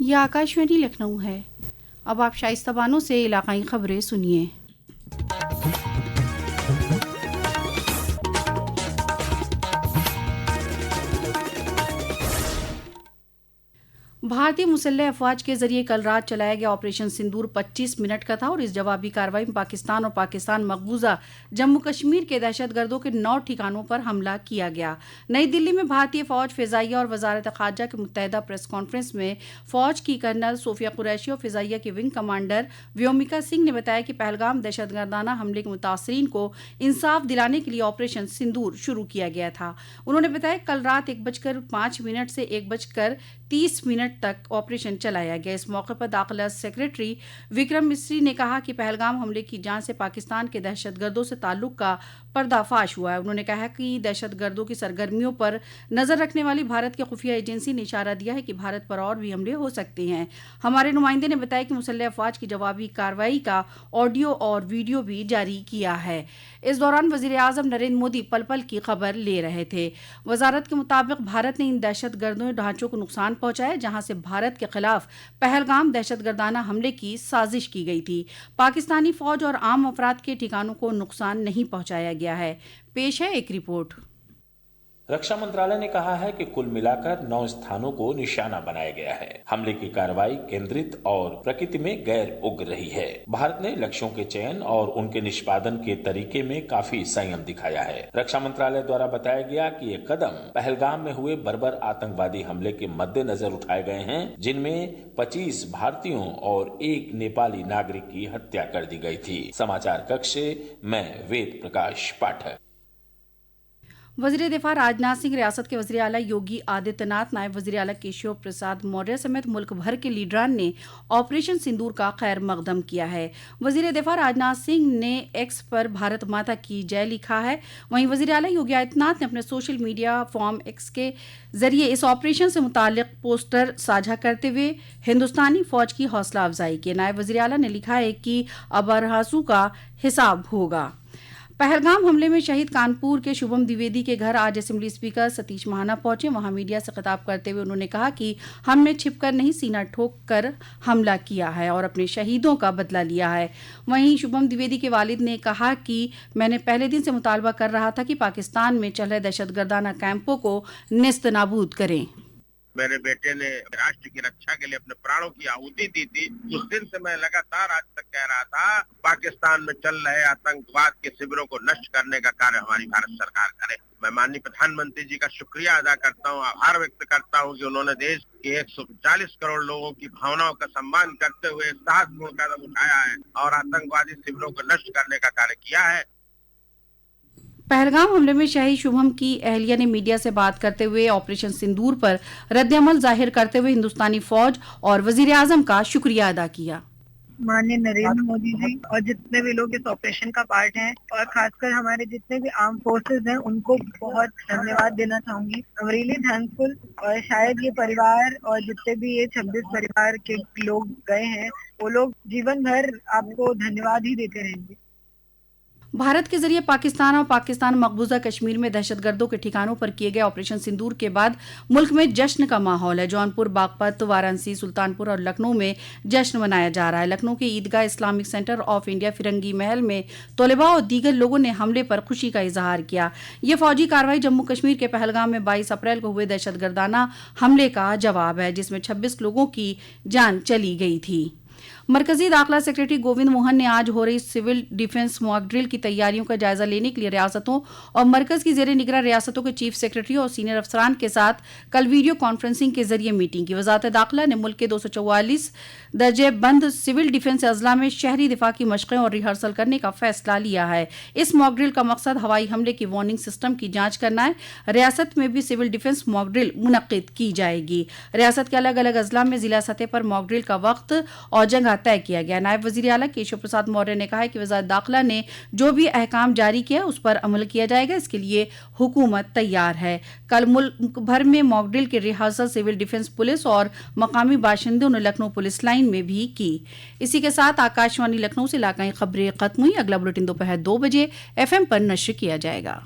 یہ آکاشوانی لکھنؤ ہے. اب آپ شائستہ بانو سے علاقائی خبریں سنیے. بھارتی مسلح افواج کے ذریعے کل رات چلایا گیا آپریشن سندور 25 منٹ کا تھا اور اس جوابی کارروائی میں پاکستان اور پاکستان مقبوضہ جموں کشمیر کے دہشت گردوں کے 9 ٹھکانوں پر حملہ کیا گیا. نئی دلی میں بھارتی فوج فضائیہ اور وزارت خارجہ کے متحدہ پریس کانفرنس میں فوج کی کرنل صوفیہ قریشی اور فضائیہ کی ونگ کمانڈر ویومکا سنگھ نے بتایا کہ پہلگام دہشت گردانہ حملے کے متاثرین کو انصاف دلانے کے لیے آپریشن سندور شروع کیا گیا تھا. انہوں نے بتایا کہ کل رات 1:05 سے 1:30 تک آپریشن چلایا گیا. اس موقع پر داخلہ سیکریٹری وکرم مسری نے کہا کہ پہلگام حملے کی جانچ سے پاکستان کے دہشت گردوں سے تعلق کا پردہ فاش ہوا ہے. انہوں نے کہا کہ دہشت گردوں کی سرگرمیوں پر نظر رکھنے والی بھارت کی خفیہ ایجنسی نے اشارہ دیا ہے کہ بھارت پر اور بھی حملے ہو سکتے ہیں. ہمارے نمائندے نے بتایا کہ مسلح افواج کی جوابی کارروائی کا آڈیو اور ویڈیو بھی جاری کیا ہے. اس دوران وزیر اعظم نریندر مودی پل پل کی خبر لے رہے تھے. وزارت کے مطابق بھارت نے ان دہشت گردوں ڈھانچوں کو نقصان پہنچایا جہاں سے بھارت کے خلاف پہلگام دہشت گردانہ حملے کی سازش کی گئی تھی. پاکستانی فوج اور عام افراد کے ٹھکانوں کو نقصان نہیں پہنچایا گیا ہے. پیش ہے ایک رپورٹ. رکشا منترالیہ نے کہا ہے کہ کل ملا کر 9 استھانوں کو نشانہ بنایا گیا ہے. حملے کی کارروائی کیندرت اور پرکرتی میں غیر اگر رہی ہے. بھارت نے لکشوں کے چین اور ان کے نشپادن کے طریقے میں کافی سنیم دکھایا ہے. رکشا منترالیہ دوارا بتایا گیا کہ یہ قدم پہلگام میں ہوئے بربر آتنکوادی حملے کے مد نظر اٹھائے گئے ہیں جن میں 25 بھارتیوں اور 1 نیپالی ناگرک کی ہتیا کر دی گئی تھی. سماچار ککش سے میں وید پرکاش پاٹھک. وزیر دفاع راجناتھ سنگھ، ریاست کے وزیر اعلیٰ یوگی آدتیہ ناتھ، نائب وزیر اعلیٰ کیشو پرساد موریہ سمیت ملک بھر کے لیڈران نے آپریشن سندور کا خیر مقدم کیا ہے. وزیر دفاع راجناتھ سنگھ نے ایکس پر بھارت ماتا کی جے لکھا ہے. وہیں وزیر اعلیٰ یوگی آدتیہ ناتھ نے اپنے سوشل میڈیا فارم ایکس کے ذریعے اس آپریشن سے متعلق پوسٹر ساجھا کرتے ہوئے ہندوستانی فوج کی حوصلہ افزائی کی. نائب وزیر اعلیٰ نے لکھا ہے کہ اب ارہاسو کا حساب ہوگا. پہلگام حملے میں شہید کانپور کے شبھم دویدی کے گھر آج اسمبلی اسپیکر ستیش مہانا پہنچے. وہاں میڈیا سے خطاب کرتے ہوئے انہوں نے کہا کہ ہم نے چھپ کر نہیں، سینہ ٹھوک کر حملہ کیا ہے اور اپنے شہیدوں کا بدلہ لیا ہے. وہیں شبھم دویدی کے والد نے کہا کہ میں نے پہلے دن سے مطالبہ کر رہا تھا کہ پاکستان میں چل رہے دہشت گردانہ کیمپوں کو نیست نابود کریں. میرے بیٹے نے راشٹر کی رکشا کے لیے اپنے پرانوں کی آہوتی دی تھی. اس دن سے میں لگاتار آج تک کہہ رہا تھا پاکستان میں چل رہے آتنکواد کے شبروں کو نشٹ کرنے کا کاریہ ہماری بھارت سرکار کرے. میں ماننی پردھان منتری جی کا شکریہ ادا کرتا ہوں، آبھار ویکت کرتا ہوں کہ انہوں نے دیش کے 140 کروڑ لوگوں کی بھاوناؤں کا سمان کرتے ہوئے ساہسپورن قدم اٹھایا ہے اور آتنکوادی شبروں کو نشٹ کرنے کا کاریہ کیا ہے. پہلگام حملے میں شہید شبھم کی اہلیہ نے میڈیا سے بات کرتے ہوئے آپریشن سندور پر رد عمل ظاہر کرتے ہوئے ہندوستانی فوج اور وزیر اعظم کا شکریہ ادا کیا. مانیہ نریندر مودی جی اور جتنے بھی لوگ اس آپریشن کا پارٹ ہیں اور خاص کر ہمارے جتنے بھی آرم فورسز ہیں ان کو بہت دھنیہ واد دینا چاہوں گی. I'm really thankful. اور شاید یہ پریوار اور جتنے بھی یہ 26 پریوار کے لوگ گئے ہیں وہ لوگ جیون بھر آپ کو دھنیہ واد ہی دیتے رہیں گے. بھارت کے ذریعے پاکستان اور پاکستان مقبوضہ کشمیر میں دہشت گردوں کے ٹھکانوں پر کیے گئے آپریشن سندور کے بعد ملک میں جشن کا ماحول ہے. جونپور، باغپت، وارانسی، سلطانپور اور لکھنؤ میں جشن منایا جا رہا ہے. لکھنؤ کے عیدگاہ اسلامک سینٹر آف انڈیا فرنگی محل میں طلباء اور دیگر لوگوں نے حملے پر خوشی کا اظہار کیا. یہ فوجی کارروائی جموں کشمیر کے پہلگام میں 22 اپریل کو ہوئے دہشت گردانہ حملے کا جواب ہے جس میں 26 لوگوں کی جان چلی گئی تھی. مرکزی داخلہ سیکریٹری گووند موہن نے آج ہو رہی سول ڈیفنس موک ڈرل کی تیاریوں کا جائزہ لینے کے لیے ریاستوں اور مرکز کی زیر نگراں ریاستوں کے چیف سیکریٹری اور سینئر افسران کے ساتھ کل ویڈیو کانفرنسنگ کے ذریعے میٹنگ کی. وزارت داخلہ نے ملک کے 244 درجے بند سول ڈیفنس اضلاع میں شہری دفاع کی مشقیں اور ریہرسل کرنے کا فیصلہ لیا ہے. اس موک ڈرل کا مقصد ہوائی حملے کی وارننگ سسٹم کی جانچ کرنا ہے. ریاست میں بھی سول ڈیفنس موک ڈرل منعقد کی جائے گی. ریاست کے الگ الگ اضلاع میں ضلع سطح پر موک ڈرل کا وقت اور جگہ طے کیا گیا. نائب وزیر اعلیٰ کیشو پرساد موریہ نے کہا کہ وزارت داخلہ نے جو بھی احکام جاری کیا اس پر عمل کیا جائے گا. اس کے لیے حکومت تیار ہے. کل ملک بھر میں موک ڈرل کے ریہرسل سول ڈیفنس پولیس اور مقامی باشندوں نے لکھنؤ پولیس لائن میں بھی کی. اسی کے ساتھ آکاشوانی لکھنؤ سے علاقائی خبریں ختم ہوئی. اگلا بلیٹن دوپہر 2 بجے FM پر نشر کیا جائے گا.